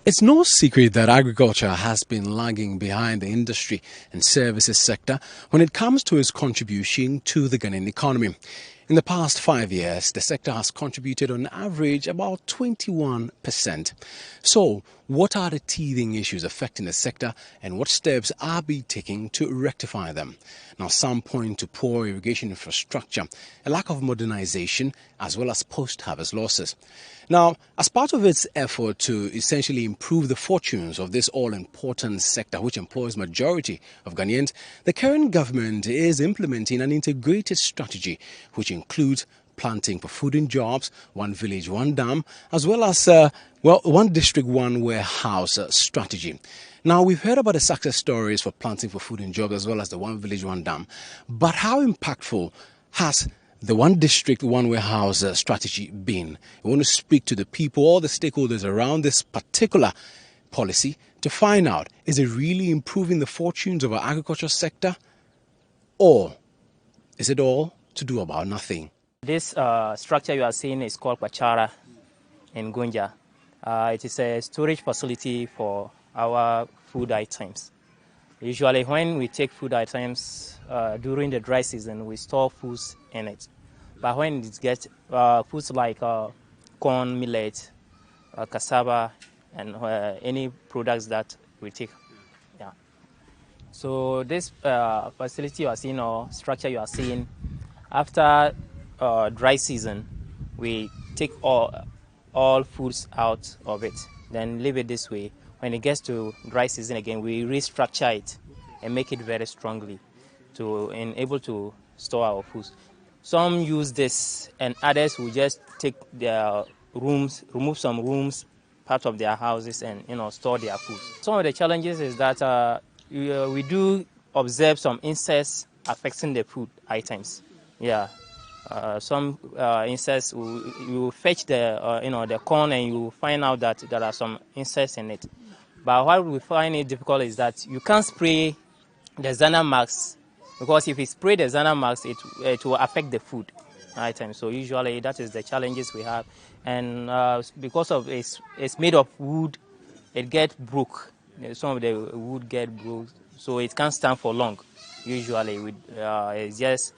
It's no secret that agriculture has been lagging behind the industry and services sector when it comes to its contribution to the Ghanaian economy. In the past 5 years, the sector has contributed on average about 21%. So, what are the teething issues affecting the sector and what steps are being taken to rectify them? Now, some point to poor irrigation infrastructure, a lack of modernization, as well as post-harvest losses. Now, as part of its effort to essentially improve the fortunes of this all-important sector, which employs majority of Ghanaians, the current government is implementing an integrated strategy, which includes planting for food and jobs, one village, one dam, as well as, one district, one warehouse strategy. Now, we've heard about the success stories for planting for food and jobs, as well as the one village, one dam. But how impactful has the one district, one warehouse strategy been? We want to speak to the people, all the stakeholders around this particular policy to find out, is it really improving the fortunes of our agriculture sector, or is it all to do about nothing? This structure you are seeing is called Kwachara in Gunja. It is a storage facility for our food items. Usually when we take food items during the dry season, we store foods in it. But when it gets foods like corn, millet, cassava, and any products that we take. Yeah. So this facility you are seeing, or structure you are seeing, after dry season, we take all foods out of it, then leave it this way. When it gets to dry season again, we restructure it and make it very strongly to enable to store our foods. Some use this, and others will just take their rooms, remove some rooms, part of their houses, and store their food. Some of the challenges is that we do observe some insects affecting the food items. Yeah, some insects. You fetch the corn, and you find out that there are some insects in it. But what we find it difficult is that you can't spray the Xanamax, because if you spray the Xanamax, it will affect the food items. So usually that is the challenges we have. And because of it's made of wood, it gets broke. Some of the wood get broke, so it can't stand for long. Usually it's just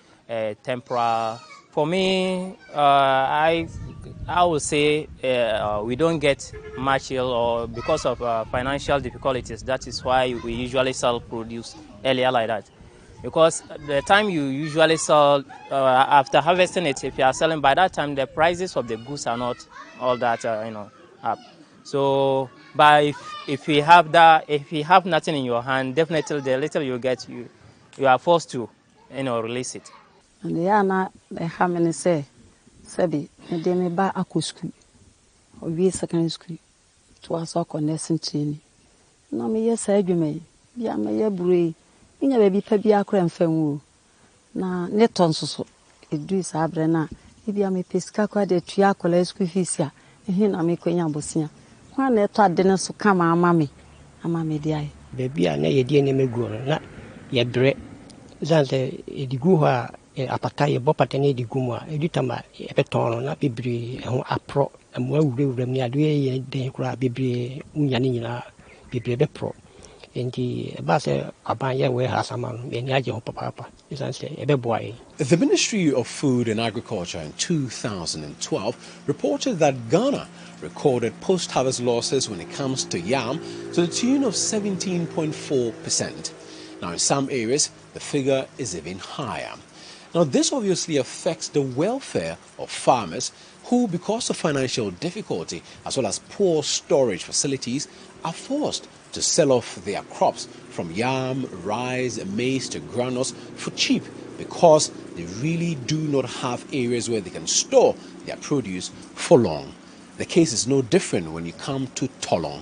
temporary. For me, I would say we don't get much yield, or because of financial difficulties. That is why we usually sell produce earlier like that. Because the time you usually sell after harvesting it, if you are selling by that time, the prices of the goods are not all that up. So, but if you have nothing in your hand, definitely the little you get, you are forced to release it. And they have many say, Sabi, they may buy a school or be secondary school to us or connecting training. No, me, yes, I do me. Yeah, may brave. In a baby, Pabia cram femu. Na neton so, it do is abrena. If you are me pesca, the triacola school fees here, and here I make a bosia. One let our dinner so come, our mammy, a mammy, dear. Baby, I know your dear name, not your bread. Zante, a digua. Apataya bopatene di gumwa edutama epetono na bibiri ho apro amwa wurewura mi adoye ye den kura bibiri unyane nyina bibiri be pro enti ba se aban ye we hasama no eni age ho papa isanse ebe boy. The Ministry of Food and Agriculture in 2012 reported that Ghana recorded post-harvest losses when it comes to yam to the tune of 17.4%. Now, in some areas, the figure is even higher. Now, this obviously affects the welfare of farmers who, because of financial difficulty as well as poor storage facilities, are forced to sell off their crops from yam, rice, maize to granules for cheap because they really do not have areas where they can store their produce for long. The case is no different when you come to Tolong.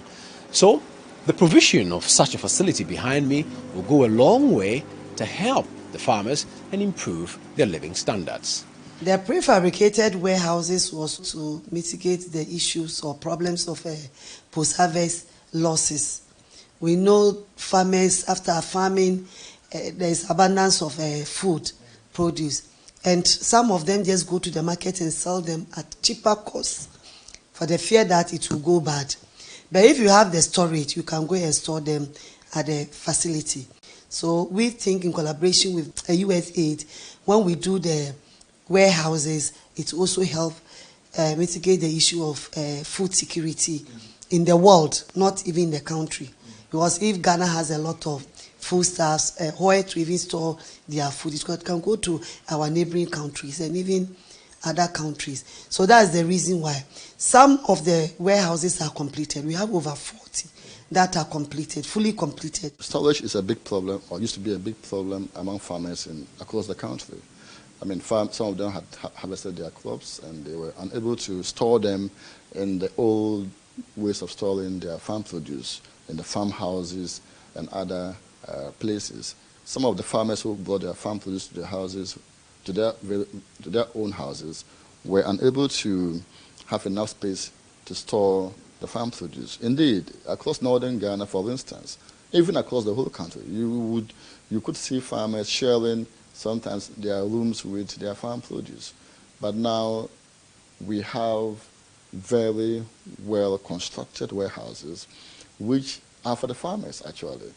So, the provision of such a facility behind me will go a long way to help the farmers and improve their living standards. The prefabricated warehouses was to mitigate the issues or problems of post-harvest losses. We know farmers, after farming, there is abundance of food, produce, and some of them just go to the market and sell them at cheaper costs for the fear that it will go bad. But if you have the storage, you can go and store them at the facility. So we think in collaboration with USAID, when we do the warehouses, it also help mitigate the issue of food security in the world, not even in the country. Because if Ghana has a lot of foodstuffs, where to even store their food, it can go to our neighboring countries and even other countries. So that's the reason why some of the warehouses are completed. We have over 40 that are completed, fully completed. Storage is a big problem, or used to be a big problem among farmers across the country. I mean, some of them had harvested their crops and they were unable to store them in the old ways of storing their farm produce in the farmhouses and other places. Some of the farmers who brought their farm produce to their houses, to their own houses, were unable to have enough space to store the farm produce. Indeed, across northern Ghana, for instance, even across the whole country, you could see farmers sharing sometimes their rooms with their farm produce. But now we have very well constructed warehouses which are for the farmers actually.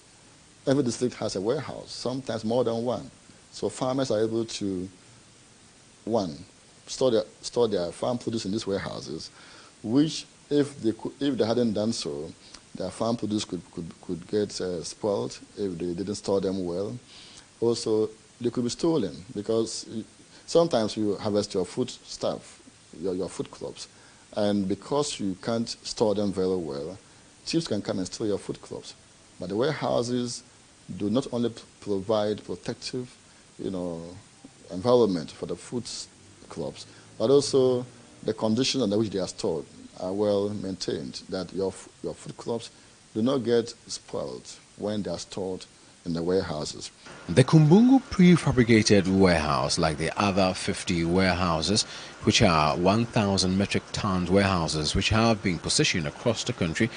Every district has a warehouse, sometimes more than one. So farmers are able to, one, store their farm produce in these warehouses, which if they hadn't done so, their farm produce could get spoiled if they didn't store them well. Also, they could be stolen because sometimes you harvest your food stuff, your food crops, and because you can't store them very well, thieves can come and steal your food crops. But the warehouses do not only provide protective, environment for the food crops, but also the conditions under which they are stored are well maintained, that your food crops do not get spoiled when they are stored in the warehouses. The Kumbungu prefabricated warehouse, like the other 50 warehouses, which are 1,000 metric tons warehouses which have been positioned across the country,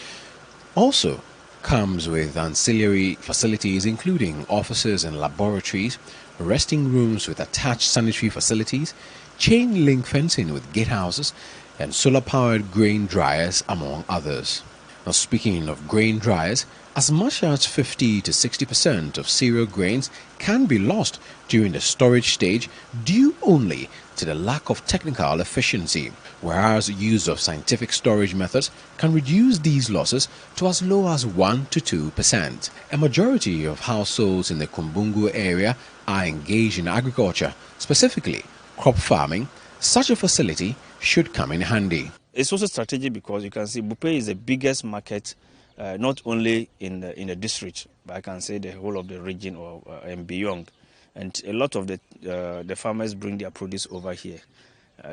also comes with ancillary facilities including offices and laboratories, resting rooms with attached sanitary facilities, chain link fencing with gatehouses, and solar-powered grain dryers, among others. Now, speaking of grain dryers, as much as 50 to 60% of cereal grains can be lost during the storage stage due only to the lack of technical efficiency, whereas use of scientific storage methods can reduce these losses to as low as 1 to 2%. A majority of households in the Kumbungu area are engaged in agriculture, specifically crop farming. Such a facility should come in handy. It's also strategic because you can see Bupe is the biggest market, not only in the district, but I can say the whole of the region and beyond. And a lot of the farmers bring their produce over here.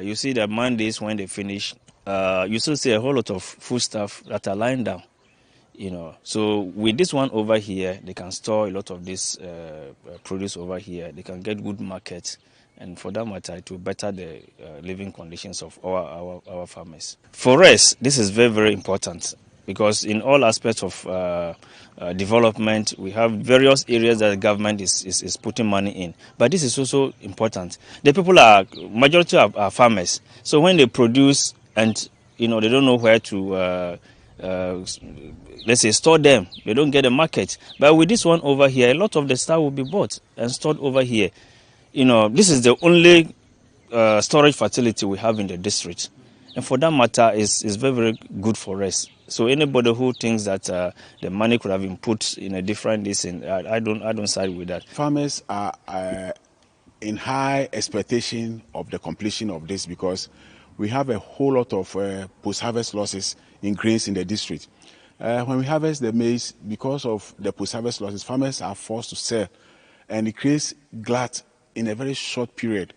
You see that Mondays when they finish, you still see a whole lot of food stuff that are lying down. So with this one over here, they can store a lot of this produce over here. They can get good market. And for that matter, it will better the living conditions of our farmers. For us, this is very, very important because in all aspects of development, we have various areas that the government is putting money in. But this is also important. The people majority are farmers. So when they produce and, they don't know where to, let's say, store them, they don't get a market. But with this one over here, a lot of the stuff will be bought and stored over here. This is the only storage facility we have in the district. And for that matter, is very, very good for us. So anybody who thinks that the money could have been put in a different listen, I don't side with that. Farmers are in high expectation of the completion of this because we have a whole lot of post-harvest losses in grains in the district. When we harvest the maize, because of the post-harvest losses, farmers are forced to sell, and it creates glut in a very short period.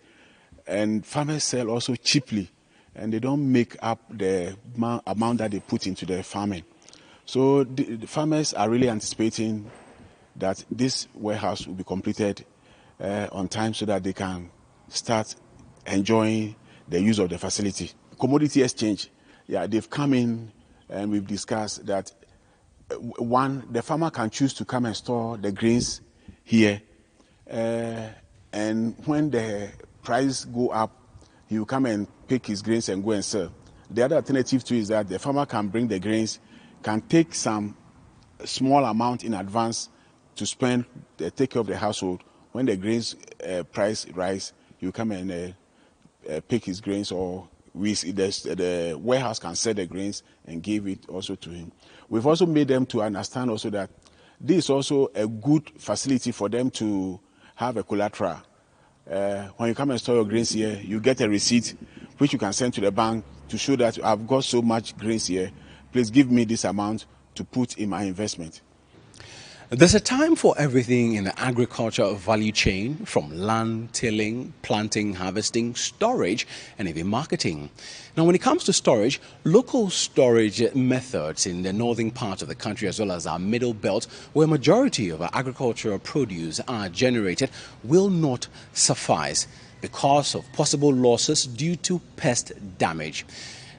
And farmers sell also cheaply, and they don't make up the amount that they put into the farming. So the farmers are really anticipating that this warehouse will be completed on time so that they can start enjoying the use of the facility. Commodity exchange, they've come in and we've discussed that one, the farmer can choose to come and store the grains here, and when the price go up, he will come and pick his grains and go and sell. The other alternative too is that the farmer can bring the grains can take some small amount in advance to spend, take care of the household. When the grains price rise, you come and pick his grains, or the warehouse can sell the grains and give it also to him. We've also made them to understand also that this is also a good facility for them to have a collateral. When you come and store your grains here, you get a receipt which you can send to the bank to show that I've got so much grains here. Please give me this amount to put in my investment. There's a time for everything in the agriculture value chain, from land, tilling, planting, harvesting, storage, and even marketing. Now, when it comes to storage, local storage methods in the northern part of the country, as well as our middle belt, where a majority of our agricultural produce are generated, will not suffice because of possible losses due to pest damage.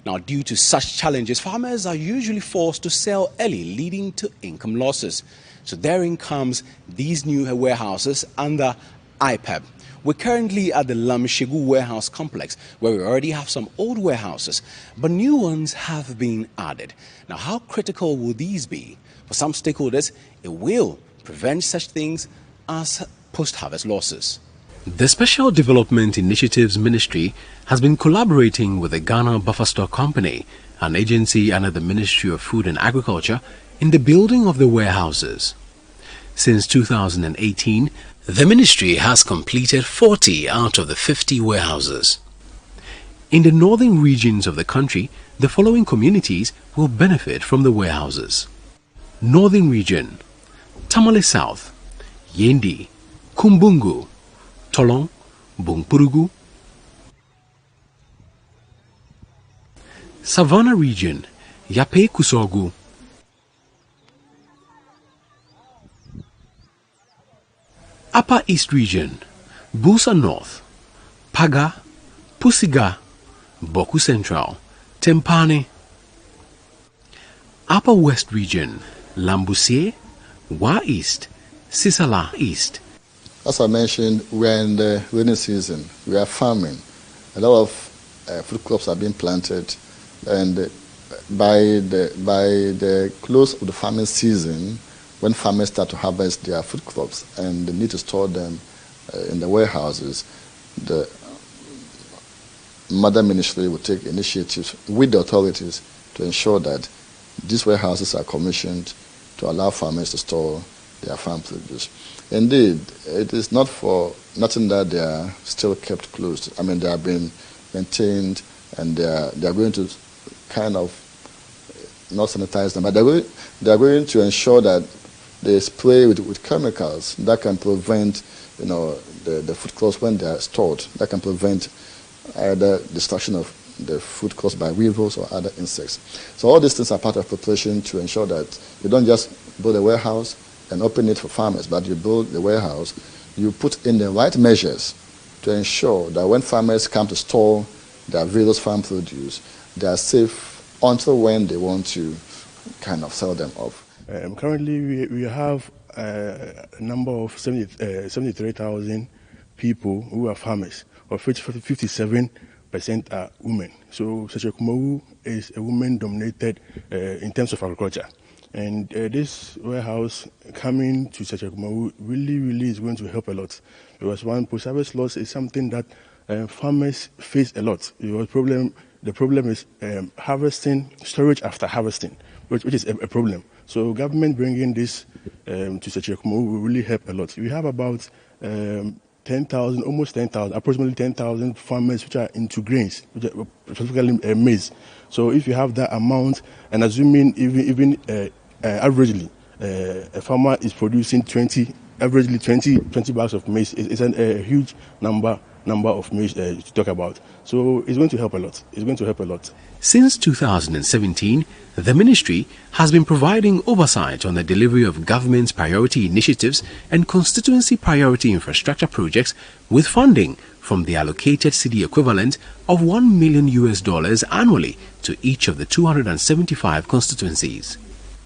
Now, due to such challenges, farmers are usually forced to sell early, leading to income losses. So therein comes these new warehouses under IPEP. We're currently at the Lamshegu warehouse complex, where we already have some old warehouses, but new ones have been added. Now, how critical will these be? For some stakeholders, it will prevent such things as post-harvest losses. The Special Development Initiatives Ministry has been collaborating with the Ghana Buffer Stock Company, an agency under the Ministry of Food and Agriculture, in the building of the warehouses. Since 2018, the ministry has completed 40 out of the 50 warehouses. In the northern regions of the country, the following communities will benefit from the warehouses: Northern Region, Tamale South, Yendi, Kumbungu, Tolong, Bungpurugu. Savannah Region, Yape Kusogu. Upper East Region, Busa North, Paga, Pusiga, Boku Central, Tempane. Upper West Region, Lambusie, Wa East, Sisala East. As I mentioned, we're in the rainy season. We are farming. A lot of food crops are being planted, and by the close of the farming season, when farmers start to harvest their food crops and they need to store them in the warehouses, the Mother Ministry will take initiatives with the authorities to ensure that these warehouses are commissioned to allow farmers to store their farm produce. Indeed, it is not for nothing that they are still kept closed. I mean, they have been maintained, and they are going to kind of not sanitize them, but they are going to ensure that they spray with chemicals that can prevent, the food crops when they are stored, that can prevent either destruction of the food caused by weevils or other insects. So all these things are part of preparation to ensure that you don't just build a warehouse and open it for farmers, but you build the warehouse, you put in the right measures to ensure that when farmers come to store their various farm produce, they are safe until when they want to kind of sell them off. Currently, we have a number of 73,000 people who are farmers, of which 57% are women. So Sechekumawu is a woman-dominated in terms of agriculture. And this warehouse coming to Sechekumawu really is going to help a lot. Because one, post-harvest loss is something that farmers face a lot. The problem is harvesting, storage after harvesting, which is a problem. So government bringing this to Sechekumawu will really help a lot. We have about 10,000, almost 10,000, approximately 10,000 farmers which are into grains, which are specifically maize. So if you have that amount, and assuming even averagely, a farmer is producing 20 bags of maize, it's a huge number of maize to talk about. So it's going to help a lot. It's going to help a lot. Since 2017, the ministry has been providing oversight on the delivery of government's priority initiatives and constituency priority infrastructure projects with funding from the allocated cedi equivalent of $1 million annually to each of the 275 constituencies.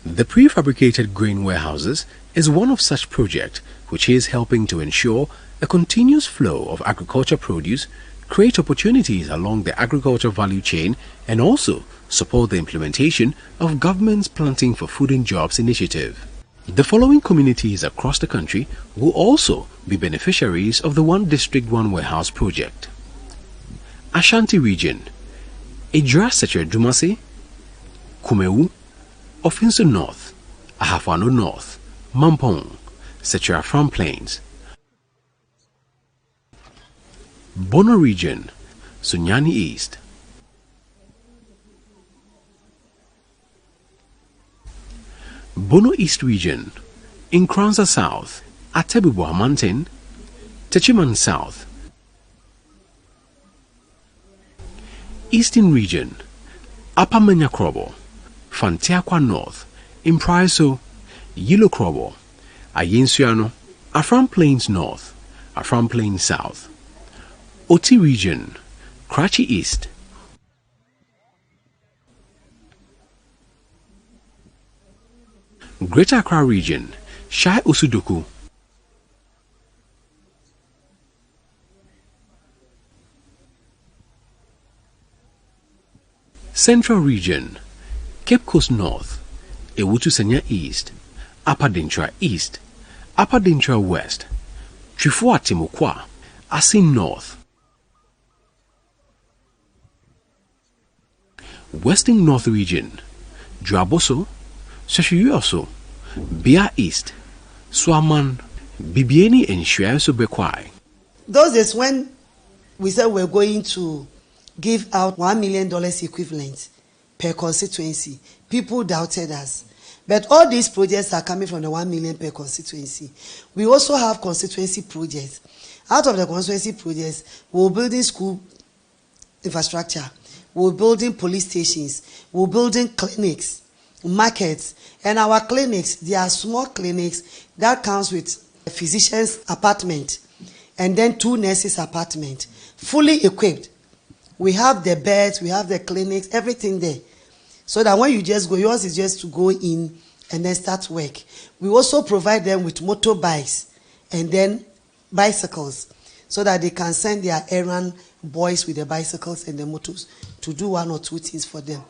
The prefabricated grain warehouses is one of such projects which is helping to ensure a continuous flow of agriculture produce, create opportunities along the agriculture value chain, and also support the implementation of government's Planting for Food and Jobs initiative. The following communities across the country will also be beneficiaries of the One District, One Warehouse project. Ashanti Region, Ejra Seche Dumasi, Kumewu, Ofinsu North, Ahafano North, Mampong, Seche Afram Plains. Bono Region, Sunyani East. Bono East Region, Nkranza South, Atebuboa Mountain, Techiman South. Eastern Region, Upper Menyakrobo, Fantiakwa North, Impraiso, Yilo Krobo, Ayensuano, Afram Plains North, Afram Plains South. Oti Region, Karachi East. Greater Accra Region, Shai Osudoku. Central Region, Cape Coast North, Ewutu Senya East, Upper Dintra East, Upper Dintra West, Trifua Timokwa, Asin North. Western North Region, Dwaboso, Seshuyuoso, Bia East, Swaman, Bibieni and Shuayoso Bekwai. Those days when we said we're going to give out $1 million equivalent per constituency, people doubted us. But all these projects are coming from the 1 million per constituency. We also have constituency projects. Out of the constituency projects, we're building school infrastructure, we're building police stations, we're building clinics, markets. And our clinics, they are small clinics that comes with a physician's apartment and then 2 nurses' apartment, fully equipped. We have the beds, we have the clinics, everything there. So that when you just go, yours is just to go in and then start work. We also provide them with motorbikes and then bicycles so that they can send their errand boys with the bicycles and the motors to do 1 or 2 things for them.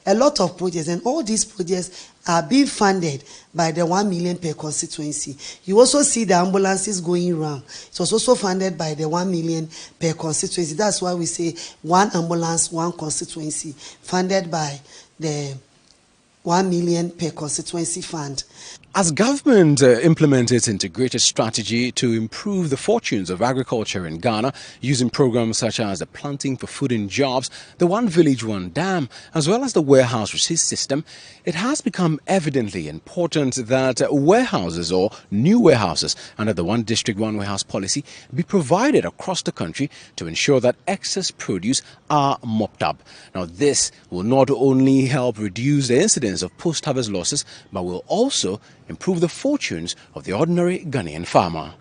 A lot of projects, and all these projects are being funded by the 1 million per constituency. You also see the ambulances going around. It was also funded by the 1 million per constituency. That's why we say 1 ambulance, 1 constituency, funded by the 1 million per constituency fund. As government implements its integrated strategy to improve the fortunes of agriculture in Ghana using programs such as the Planting for Food and Jobs, the One Village, One Dam, as well as the warehouse receipt system, it has become evidently important that warehouses or new warehouses under the One District, One Warehouse policy be provided across the country to ensure that excess produce are mopped up. Now, this will not only help reduce the incidence of post-harvest losses, but will also improve the fortunes of the ordinary Ghanaian farmer.